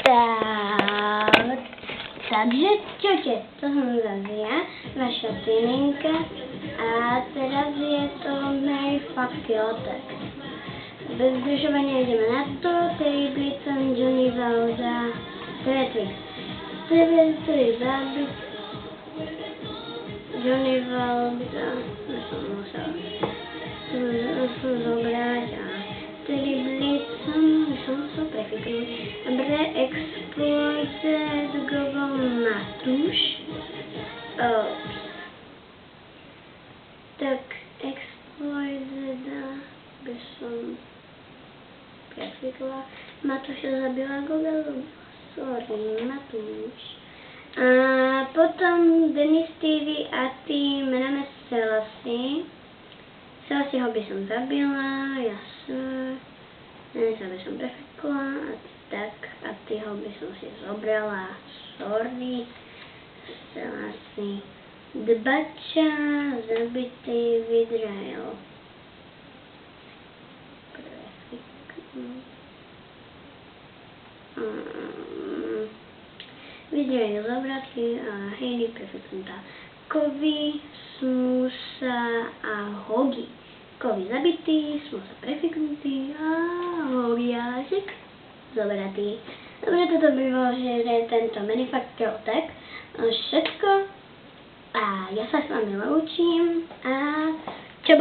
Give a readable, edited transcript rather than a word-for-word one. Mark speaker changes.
Speaker 1: Tak, takže čaute, to som zase ja, vaša Tininka a teraz je to Mary Fakty Otek. Bez zdržovania ideme na to, Terry Blitton, Johnny Valda, Patrick, Terry zabit, Johnny Valda, som musel zobrať a Terry Blitton, som musel prefiknúť. Dobre, Exploited Global Matúš. Tak, Exploited by som prefikla. Matúša zabila Google. Sorry, Matúš. A potom Denis TV a tým menáme Selassie. Selassieho by som zabila, jasne. Denisa by som prefikla, a tak, a týho by som si zobrala, sorry. Selassie. Dbača, zabitý Vidrael. Vidrael zobratý a Hayley prefiknutá. Kovy, Smusa a Hogi. Kovy zabitý, Smusa prefiknutý a Hogiášik zobratý. Dobre, toto by bolo, že tento Mary Fakty Otek všetko a ja sa s vami loučím a čau.